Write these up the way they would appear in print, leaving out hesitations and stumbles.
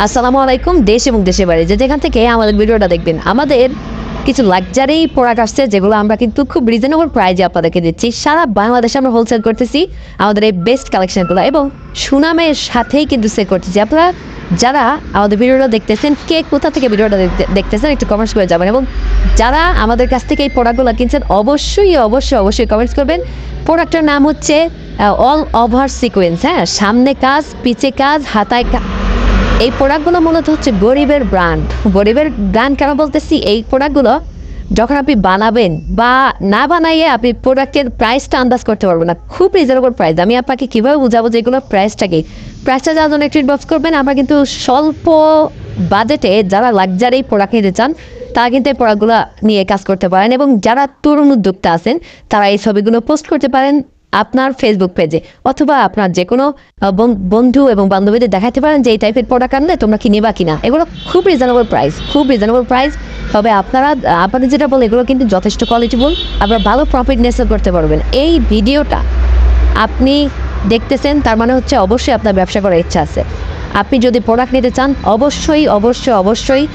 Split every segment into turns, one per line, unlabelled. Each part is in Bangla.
আসসালামু আলাইকুম। দেশ এবং দেশের বাইরে যেখান থেকে আমাদের ভিডিওটা দেখবেন, আমাদের কিছু লাক্সারি প্রোডাক্ট আসছে যেগুলো আমরা কিন্তু খুব রিজনেবল প্রাইজে আপনাদেরকে দিচ্ছি। সারা বাংলাদেশে আমরা হোলসেল করতেছি আমাদের এই বেস্ট কালেকশনগুলো এবং সুনামের সাথেই কিন্তু সেল করতেছি। আপনারা যারা আমাদের ভিডিওটা দেখতেছেন, কে কোথা থেকে ভিডিওটা দেখতেছেন একটু কমেন্টস করে যাবেন, এবং যারা আমাদের কাছ থেকে এই প্রোডাক্টগুলো কিনছেন অবশ্যই অবশ্যই অবশ্যই কমেন্টস করবেন। প্রোডাক্টের নাম হচ্ছে অল ওভার সিকোয়েন্স। হ্যাঁ, সামনে কাজ, পিছে কাজ, হাতায় কাজ। এই প্রোডাক্টগুলো মূলত হচ্ছে গরিবের ব্র্যান্ড। গরিবের ব্র্যান্ড কেন বলতেছি, এই প্রোডাক্টগুলো যখন আপনি বানাবেন বা না বানাইয়ে আপনি প্রোডাক্টের প্রাইসটা আন্দাজ করতে পারবেন না। খুব রিজনেবল প্রাইস। আমি আপনাকে কীভাবে বুঝাবো যে এগুলোর প্রাইসটা কি। প্রাইসটা যাওয়ার জন্য একটু ইনবক্স করবেন। আমরা কিন্তু স্বল্প বাজেটে যারা লাক্সারি প্রোডাক্ট নিতে চান তারা কিন্তু এই প্রোডাক্টগুলো নিয়ে কাজ করতে পারেন, এবং যারা তরুণ উদ্যোক্তা আছেন তারা এই ছবিগুলো পোস্ট করতে পারেন আপনার ফেসবুক পেজে, অথবা আপনার যে কোনো বন্ধু এবং বান্ধবীদের দেখাতে পারেন যে এই টাইপের প্রোডাক্ট আনলে তোমরা কি নেবা কিনা। এগুলো খুব রিজনেবল প্রাইস, খুব রিজনেবল প্রাইস। তবে আপনাদের যেটা বলে এগুলো কিন্তু যথেষ্ট কোয়ালিটিফুল, আপনারা ভালো প্রফিট নেসেল করতে পারবেন। এই ভিডিওটা আপনি দেখতেছেন তার মানে হচ্ছে অবশ্যই আপনার ব্যবসা করার ইচ্ছা আছে। আপনি যদি প্রোডাক্ট নিতে চান অবশ্যই অবশ্যই অবশ্যই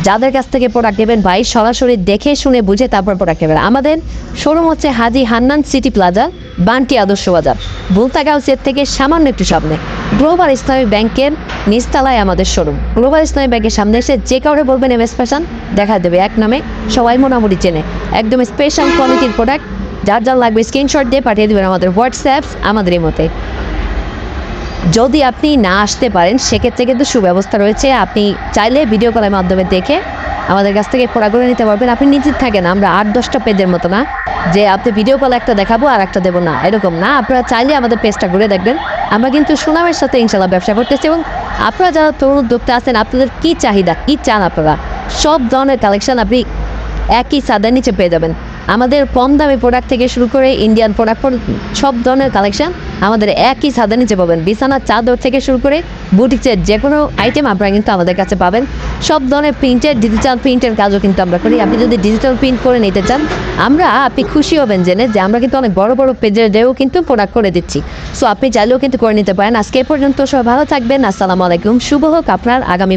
যাদের কাছ থেকে প্রোডাক্ট নেবেন ভাই সরাসরি দেখে শুনে বুঝে তারপর প্রোডাক্ট নেবেন। আমাদের শোরুম হচ্ছে হাজি হান্নান সিটি প্লাজা, বান্টি আদর্শ বাজার, বুলতাগাঁওয়ের থেকে সামান্য একটু সামনে গ্লোবাল ইসলামী ব্যাংকের নিচতলায় আমাদের শোরুম। গ্লোবাল ইসলামী ব্যাংকের সামনে এসে যে কাউরে বলবেন এমএস ফ্যাশন, দেখা দেবে এক নামে, সবাই মোটামুটি চেনে। একদম স্পেশাল কোয়ালিটির প্রোডাক্ট, যার যার লাগবে স্ক্রিনশট দিয়ে পাঠিয়ে দেবেন আমাদের হোয়াটসঅ্যাপ আমাদের এই মতে। যদি আপনি না আসতে পারেন সেক্ষেত্রে কিন্তু সুব্যবস্থা রয়েছে। আপনি চাইলে ভিডিও কলের মাধ্যমে দেখে আমাদের কাছ থেকে প্রোডাক্টগুলো নিতে পারবেন। আপনি নিশ্চিত থাকেন আমরা 8-10টা পেজের মতো না যে আপনি ভিডিও কলে একটা দেখাবো আর একটা দেবো না, এরকম না। আপনারা চাইলে আমাদের পেজটা ঘুরে দেখবেন। আমরা কিন্তু সুনামের সাথে ইনশাল্লাহ ব্যবসা করতেছি, এবং আপনারা যারা তরুণ উদ্যোক্তা আছেন আপনাদের কী চাহিদা, কী চান আপনারা, সব ধরনের কালেকশন আপনি একই ছাদের নিচে পেয়ে যাবেন। আমাদের কম দামি প্রোডাক্ট থেকে শুরু করে ইন্ডিয়ান প্রোডাক্ট সব ধরনের কালেকশন আমাদের একই ছাদের নিচে পাবেন। বিছানার চাদর থেকে শুরু করে বুটিক্সের যে কোনো আইটেম আপনারা কিন্তু আমাদের কাছে পাবেন। সব ধরনের প্রিন্টের, ডিজিটাল প্রিন্টের কাজও কিন্তু আমরা করি। আপনি যদি ডিজিটাল প্রিন্ট করে নিতে চান আপনি খুশি হবেন জেনে যে আমরা কিন্তু অনেক বড় বড় পেজের দিয়েও কিন্তু প্রোডাক্ট করে দিচ্ছি। সো আপনি চাইলেও কিন্তু করে নিতে পারেন। আজকে পর্যন্ত সবাই ভালো থাকবেন। আসসালামু আলাইকুম। শুভ হোক আপনার আগামী